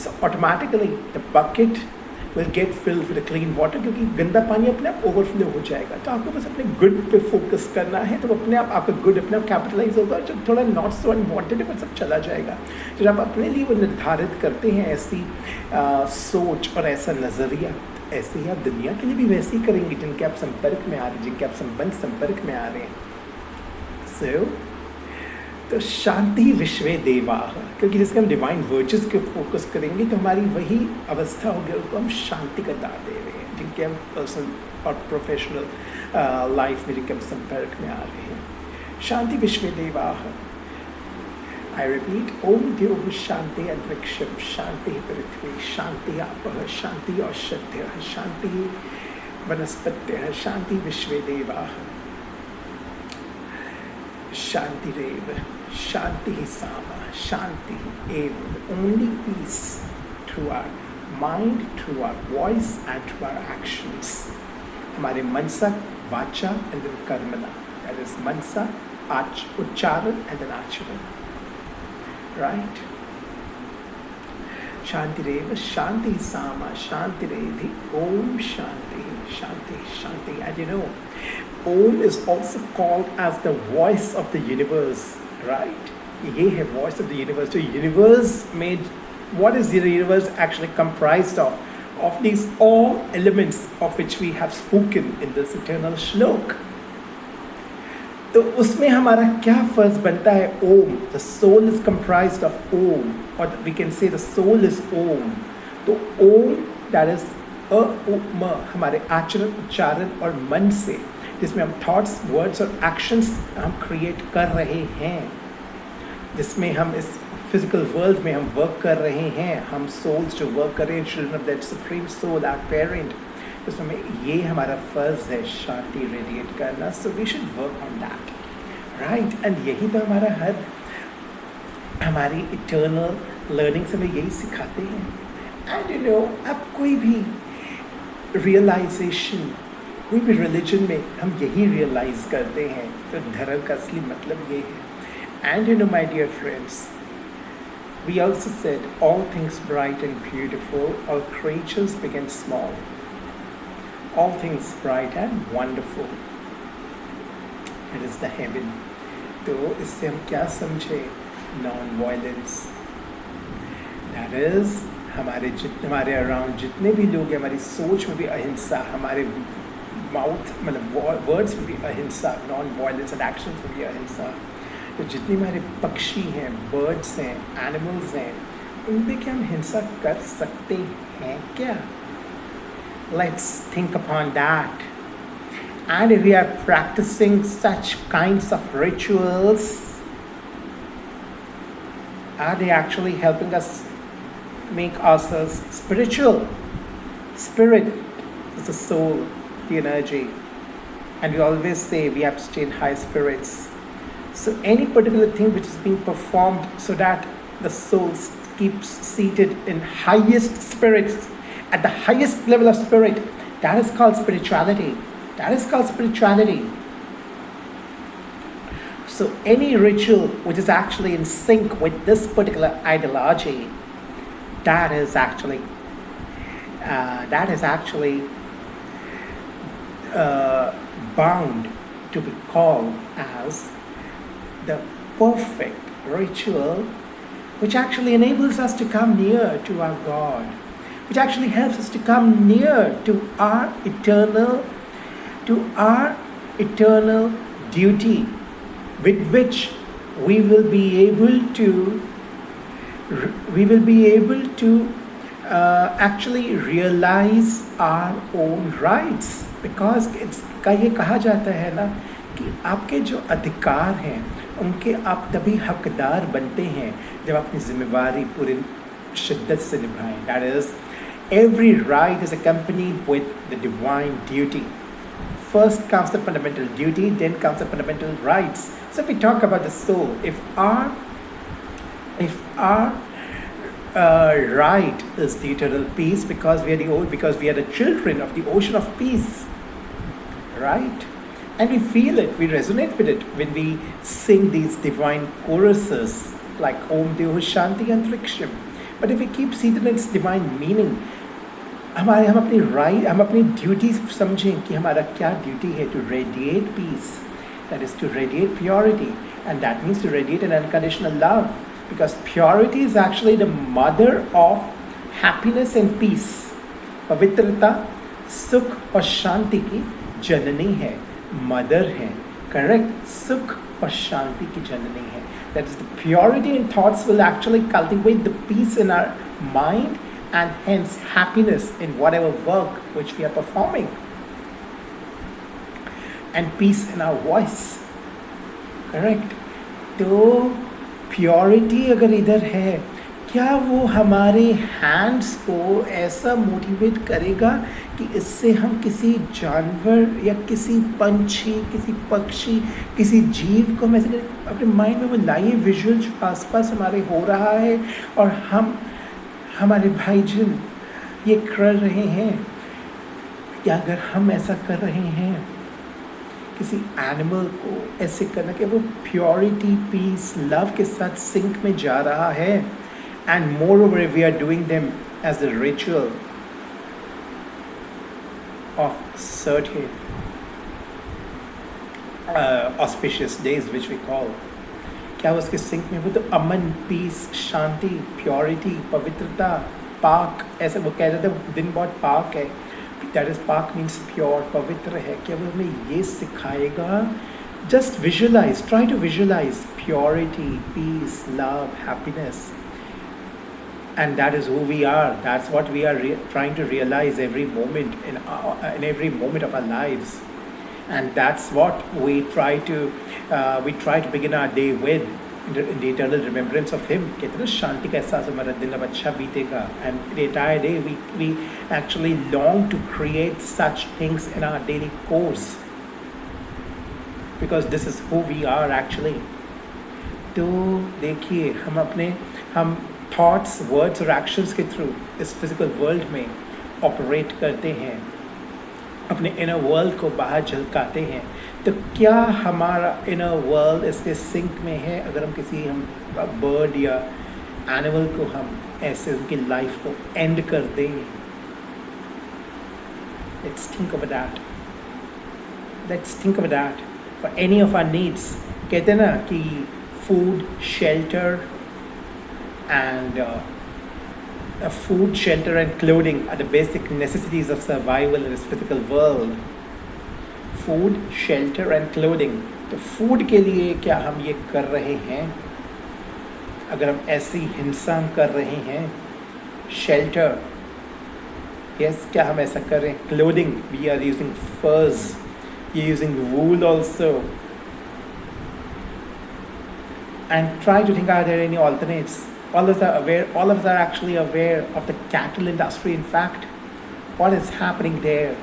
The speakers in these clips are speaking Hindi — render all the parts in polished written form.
So automatically the bucket will get filled with a clean water, क्योंकि गंदा पानी अपने आप ओवरफ्लो हो जाएगा. तो आपको बस अपने गुड पे फोकस करना है, तो अपने आप आपका गुड अपने आप कैपिटलाइज होगा. जो थोड़ा नॉट सो अनवांटेड है वो सब चला जाएगा. जब आप अपने लिए वो निर्धारित करते हैं ऐसी सोच और ऐसा नज़रिया, ऐसे ही आप दुनिया के लिए भी वैसे ही करेंगे जिनके आप संपर्क में आ रहे हैं, जिनके आप संपर्क में आ रहे हैं. तो शांति विश्वे देवा, क्योंकि जिसके हम डिवाइन वर्चुअस के फोकस करेंगे तो हमारी वही अवस्था होगी, उसको हम शांति का दान दे रहे हैं. जिनके हम पर्सनल और प्रोफेशनल लाइफ में जिनके हम संपर्क में आ रहे हैं. शांति विश्वे देवा. आई रिपीट, ओम द्योः शांति अंतरिक्षम, शांति पृथ्वी, शांति आपः, शांति औषध्यः, शांति वनस्पत्यः, शांति विश्वे देवा. शांतिरेव, शांति सामा, शांति एव. Only peace through our mind, through our voice and through our actions. हमारे मनसा, वाचा and then कर्मणा. That is मनसा, उच्चारण and then आचरण. Right? शांतिरेव, Shanti Sama, शांतिरेधि. Om Shanti, Shanti, Shanti. And you know, Om is also called as the voice of the universe, right? ये है voice of the universe. So universe made, what is the universe actually comprised of? Of these all elements of which we have spoken in this eternal shlok. तो उसमें हमारा क्या फर्ज बनता है? ओम. The soul is comprised of Om, or we can say the soul is Om. तो Om, that is म, हमारे आचरण, उच्चारण और मन से, जिसमें हम थॉट्स, वर्ड्स और एक्शंस हम क्रिएट कर रहे हैं, जिसमें हम इस फिजिकल वर्ल्ड में हम वर्क कर रहे हैं, हम सोल्स जो वर्क कर रहे हैं, children of that supreme soul, our parent, उसमें ये हमारा फ़र्ज़ है शांति रेडिएट करना. So we should work on that, right. And यही तो हमारी इटर्नल लर्निंग से हमें यही सिखाते हैं. एंड यू नो, अब कोई भी रियलाइजेशन, कोई भी रिलीजन में हम यही रियलाइज़ करते हैं, तो धर्म का असली मतलब ये है. And you know my dear friends, we also said all things bright and beautiful, all creatures begin small, all things bright and wonderful, it is the heaven. तो इससे हम क्या समझे? Non violence. दैट इज हमारे अराउंड जितने भी लोग हैं, हमारी सोच में भी अहिंसा, हमारे माउथ मतलब वर्ड्स में भी अहिंसा, नॉन वायलेंस, एंड एक्शंस में भी अहिंसा. तो जितने हमारे पक्षी हैं, बर्ड्स हैं, एनिमल्स हैं, उन पे क्या हम हिंसा कर सकते हैं क्या? Let's think upon that. And if we are practicing such kinds of rituals, are they actually helping us make ourselves spiritual? Spirit is the soul, the energy. And we always say we have to stay in high spirits. So any particular thing which is being performed so that the soul keeps seated in highest spirits, at the highest level of spirit, that is called spirituality. That is called spirituality. So any ritual which is actually in sync with this particular ideology, that is actually bound to be called as the perfect ritual, which actually enables us to come near to our God, which actually helps us to come near to our eternal duty, with which we will be able to actually realize our own rights. Because का ये कहा जाता है ना कि आपके जो अधिकार हैं उनके आप तभी हकदार बनते हैं जब अपनी जिम्मेवारी पूरी शिद्दत से निभाएं. That is, every right is accompanied with the divine duty. First comes the fundamental duty, then comes the fundamental rights. So if we talk about the soul, if our right is the eternal peace, because we are the children of the ocean of peace, right? And we feel it, we resonate with it when we sing these divine choruses like Om Deho Shanti Antriksham. But if we keep seeing its divine meaning, हम अपनी ड्यूटी समझें कि हमारा क्या ड्यूटी है, to radiate peace, that is to radiate purity, and that means to radiate an unconditional love, because purity is actually the mother of happiness and peace. पवित्रता सुख और शांति की जननी है, मदर है, करेक्ट. सुख और शांति की जननी है. That is, the purity in thoughts will actually cultivate the peace in our mind and hence happiness in whatever work which we are performing, and peace in our voice, correct. तो purity अगर इधर है, क्या वो हमारे हैंड्स को ऐसा मोटिवेट करेगा कि इससे हम किसी जानवर या किसी पंछी, किसी पक्षी, किसी जीव को हम ऐसे अपने माइंड में वो लाइए विजुअल जो आसपास हमारे हो रहा है, और हम हमारे भाईजन ये कर रहे हैं, या अगर हम ऐसा कर रहे हैं किसी एनिमल को ऐसे करना कि वो प्योरिटी, पीस, लव के साथ सिंक में जा रहा है. And moreover, we are doing them as a ritual of certain auspicious days, which we call. क्या उसके सिंक में वो तो अमन, पीस, शांति, प्योरिटी, पवित्रता, पाक, ऐसे वो कह रहे थे दिन बहुत पाक है. दैट इज पाक मीन्स प्योर, पवित्र है. क्या वो हमें ये सिखाएगा? Just visualize, try to visualize purity, peace, love, happiness. And that is who we are. That's what we are trying to realize every moment in every moment of our lives, and that's what we try to begin our day with, in the eternal remembrance of Him. कहते हैं शांति का एहसास, हमारा दिन अब अच्छा बीतेगा, and the entire day we actually long to create such things in our daily course, because this is who we are actually. तो देखिए हम थॉट्स, वर्ड्स और एक्शंस के थ्रू इस फिजिकल वर्ल्ड में ऑपरेट करते हैं, अपने इनर वर्ल्ड को बाहर झलकाते हैं. तो क्या हमारा इनर वर्ल्ड इसके सिंक में है? अगर हम बर्ड या एनिमल को हम ऐसे उनकी लाइफ को एंड कर दें, let's think of that for any of our needs. कहते हैं ना कि food, shelter food, shelter and clothing are the basic necessities of survival in this physical world. Food, shelter and clothing. तो food के लिए क्या हम ये कर रहे हैं? अगर हम ऐसी हिंसा कर रहे हैं, shelter, yes, क्या हम ऐसा कर रहे हैं? Clothing, we are using furs, we are using wool also. And try to think, are there any alternates? All of us are actually aware of the cattle industry. In fact, what is happening there?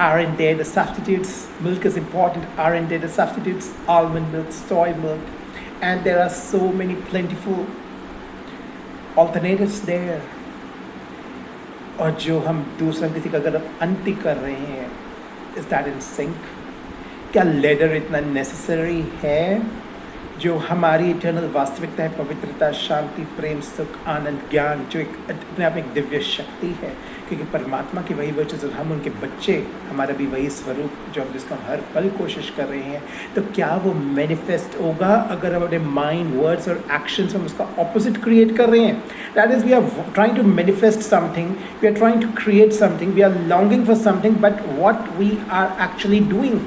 Aren't there the substitutes? Milk is important. Aren't there the substitutes? Almond milk, soy milk, and there are so many plentiful alternatives there. और जो हम दूसरा किसी का अगर अंति कर रहे हैं, is that in sync? क्या लेदर इतना नेसेसरी है? जो हमारी इटर्नल वास्तविकता है, पवित्रता, शांति, प्रेम, सुख, आनंद, ज्ञान, जो एक अपने आप में एक दिव्य शक्ति है, क्योंकि परमात्मा की वही वर्चस्व और हम उनके बच्चे, हमारा भी वही स्वरूप जो हम जिसको हम हर पल कोशिश कर रहे हैं. तो क्या वो मैनिफेस्ट होगा अगर हम अपने माइंड, वर्ड्स और एक्शंस हम उसका ऑपोजिट क्रिएट कर रहे हैं? That is, we are trying to manifest something, we are trying to create something, we are longing for something, but what we are actually doing,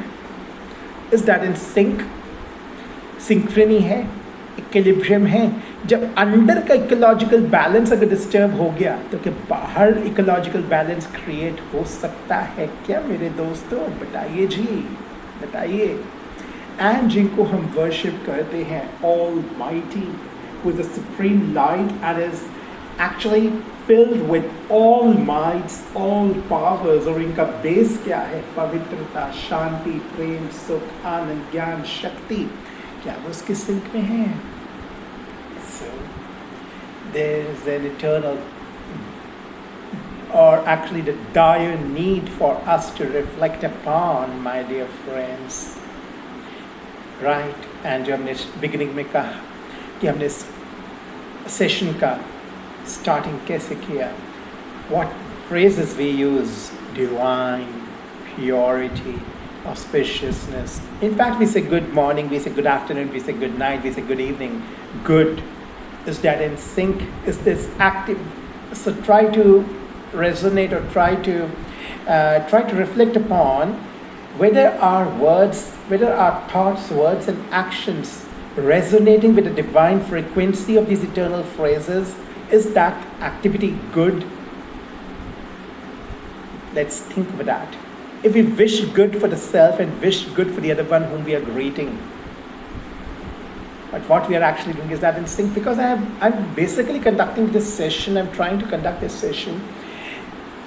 is that in sync? Synchrony है, इक्विलिब्रियम है. जब अंदर का इकोलॉजिकल बैलेंस अगर डिस्टर्ब हो गया, तो क्या बाहर इकोलॉजिकल बैलेंस क्रिएट हो सकता है क्या मेरे दोस्तों? बताइए जी, बताइए. एंड जिनको हम वर्शिप करते हैं, almighty, who is the supreme light and is actually filled with all mites, all powers, और इनका बेस क्या है? पवित्रता, शांति, प्रेम, सुख, आनंद, ज्ञान, शक्ति. क्या वो उसके सिंक में है? So there is an eternal, or actually the dire need for us to reflect upon, my dear friends, right? And जो हमने बिगिनिंग में कहा कि हमने सेशन का स्टार्टिंग कैसे किया, what phrases we use: divine, purity, auspiciousness. In fact, we say good morning, we say good afternoon, we say good night, we say good evening. Good. Is that in sync? Is this active? So try to resonate, or try to reflect upon whether our words, whether our thoughts, words, and actions resonating with the divine frequency of these eternal phrases. Is that activity good? Let's think of that. If we wish good for the self and wish good for the other one whom we are greeting, but what we are actually doing, is that in sync? Because I'm basically conducting this session, I'm trying to conduct this session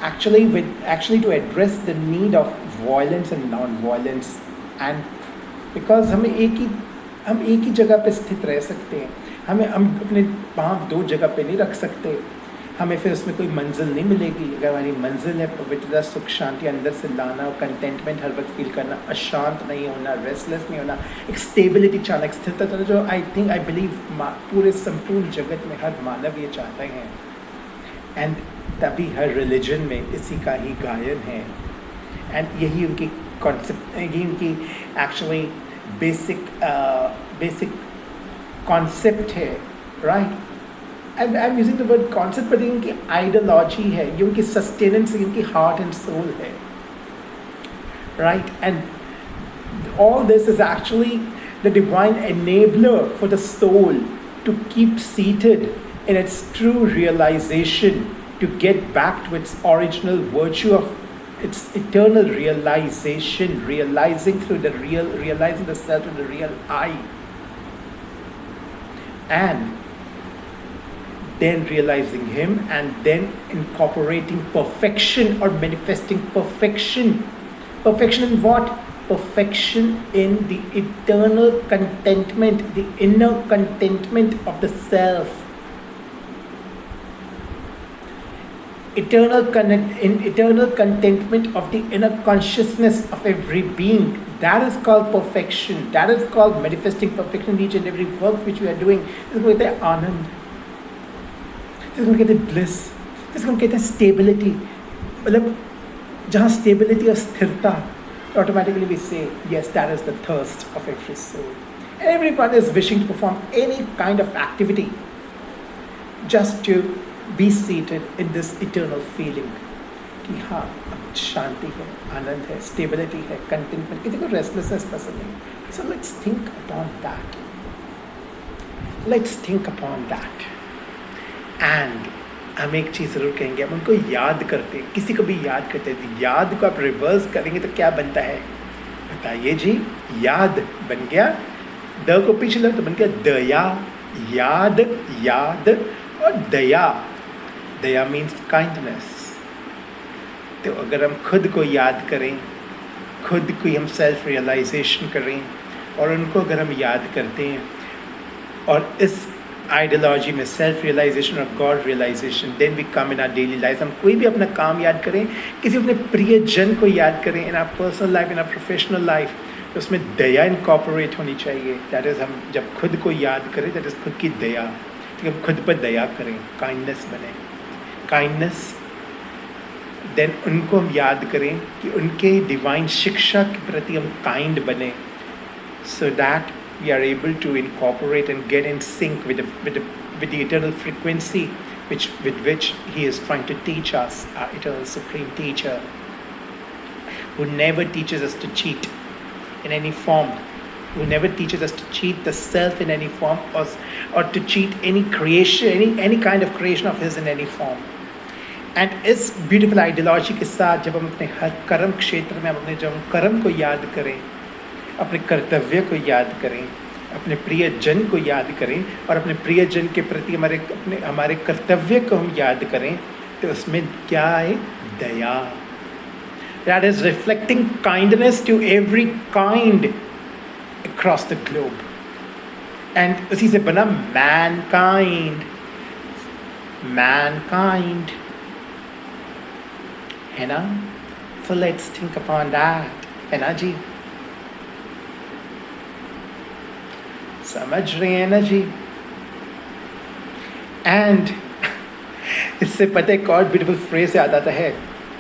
actually to address the need of violence and non-violence. And because हम एक ही जगह पे स्थित रह सकते हैं, हम अपने पाँव दो जगह पे नहीं रख सकते, हमें फिर उसमें कोई मंजिल नहीं मिलेगी। अगर हमारी मंजिल है पवित्रता, सुख, शांति अंदर से लाना, कंटेंटमेंट हर वक्त फील करना, अशांत नहीं होना, रेस्टलेस नहीं होना, एक स्टेबिलिटी चाहना, एक स्थिरता चाहना, जो आई बिलीव पूरे संपूर्ण जगत में हर मानव ये चाहते हैं। एंड तभी हर रिलीजन में इसी का ही गायन है। एंड यही उनकी कॉन्सेप्ट, यही उनकी एक्चुअली बेसिक कॉन्सेप्ट है, right. I'm using the word concept, but ये उनकी आइडियोलॉजी है, ये उनकी सस्टेनेंस, इनकी हार्ट एंड सोल है, right? And all this is actually the divine enabler for the soul to keep seated in its true realization, to get back to its original virtue of its eternal realization, realizing through the real, realizing the self in the real I, and then realizing him, and then incorporating perfection or manifesting perfection. Perfection in what? Perfection in the eternal contentment, the inner contentment of the self. Eternal contentment of the inner consciousness of every being. That is called perfection. That is called manifesting perfection in each and every work which we are doing. This is what they are anand. जिसको कहते हैं ब्लिस, जिसको कहते हैं स्टेबिलिटी। मतलब जहाँ स्टेबिलिटी और स्थिरता, ऑटोमेटिकली वी से yes, that is the thirst of every soul. And everyone is wishing to perform any kind of activity just to be seated in this eternal feeling कि हाँ अब शांति है, आनंद है, स्टेबिलिटी है, कंटेंटमेंट, किसी को रेस्टलेसनेस पसंद नहीं। So let's think upon that. Let's think upon that. And हम एक चीज़ ज़रूर कहेंगे, हम उनको याद करते हैं, किसी को भी याद करते हैं, तो याद को आप रिवर्स करेंगे तो क्या बनता है बताइए जी। याद बन गया, द को पीछे लो तो बन गया दया। याद, याद और दया, दया मीन्स काइंडनेस। तो अगर हम खुद को याद करें, खुद को हम सेल्फ रियलाइजेशन करें, और उनको अगर हम याद करते हैं, और इस आइडियोलॉजी में सेल्फ रियलाइजेशन और god realization, then we come in our daily life. हम कोई भी अपना काम याद करें, किसी अपने प्रिय जन को याद करें, in our personal life, in our professional life, तो उसमें दया इनकॉर्पोरेट होनी चाहिए। दैट इज़, हम जब खुद को याद करें, दैट इज़ खुद की दया, तो हम खुद पर दया करें, काइंडनेस बने, काइंडनेस। देन उनको हम याद करें कि उनके डिवाइन शिक्षा के प्रति हम काइंड बने, so that we are able to incorporate and get in sync with the eternal frequency with which he is trying to teach us, our eternal supreme teacher, who never teaches us to cheat in any form, who never teaches us to cheat the self in any form, or to cheat any creation, any kind of creation of his in any form. And इस beautiful ideology के साथ जब हम अपने हर कर्म क्षेत्र में अपने जब हम कर्म को याद करें, अपने कर्तव्य को याद करें, अपने प्रिय जन को याद करें, और अपने प्रिय जन के प्रति हमारे कर्तव्य को हम याद करें, तो उसमें क्या है? दया। That is reflecting kindness to every kind across the globe. And उसी से बना mankind. Mankind, है ना? So let's think upon that, है ना जी? समझ रहे हैं ना जी? एंड इससे पता है एक और ब्यूटीफुल फ्रेज याद आता है,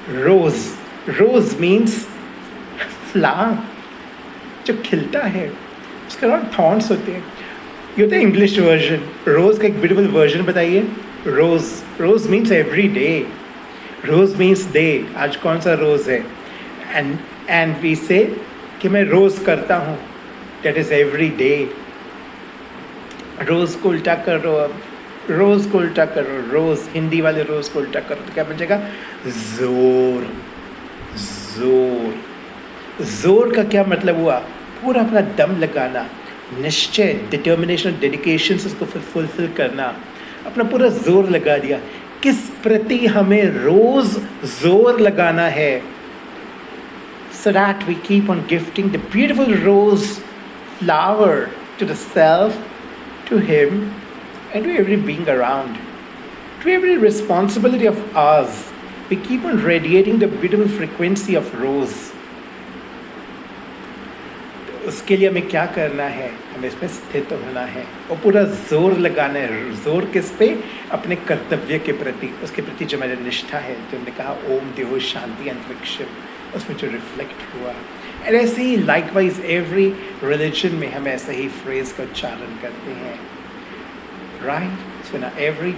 रोज। रोज मीन्स फ्लावर जो खिलता है, उसके अराउंड थॉर्न्स होते हैं। ये होता है इंग्लिश वर्जन। रोज का एक ब्यूटीफुल वर्जन बताइए। रोज, रोज मीन्स एवरी डे। रोज मीन्स डे, आज कौन सा रोज है। एंड वी से कि मैं रोज करता हूँ, दैट इज एवरी डे। रोज को उल्टा करो, अब रोज को उल्टा करो, रोज हिंदी वाले रोज को उल्टा करो तो क्या बन जाएगा, जोर। जोर, जोर का क्या मतलब हुआ, पूरा अपना दम लगाना, निश्चय, डिटर्मिनेशन, डेडिकेशन से उसको फुलफिल करना, अपना पूरा जोर लगा दिया। किस प्रति हमें रोज जोर लगाना है, so that we keep on gifting the beautiful rose flower to the self, to him, and to every being around, to every responsibility of ours. We keep on radiating the beautiful frequency of rose. उसके लिए हमें क्या करना है, हमें इसमें स्थित होना है और पूरा जोर लगाना है। जोर किस पे, अपने कर्तव्य के प्रति, उसके प्रति जो मेरी निष्ठा है, जो हमने कहा ओम देहो शांति अंतरिक्षम, उसमें जो रिफ्लेक्ट हुआ। और ऐसे ही लाइकवाइज एवरी रिलीजन में हम ऐसे ही फ्रेज का उच्चारण करते हैं, राइट। सो ना एवरी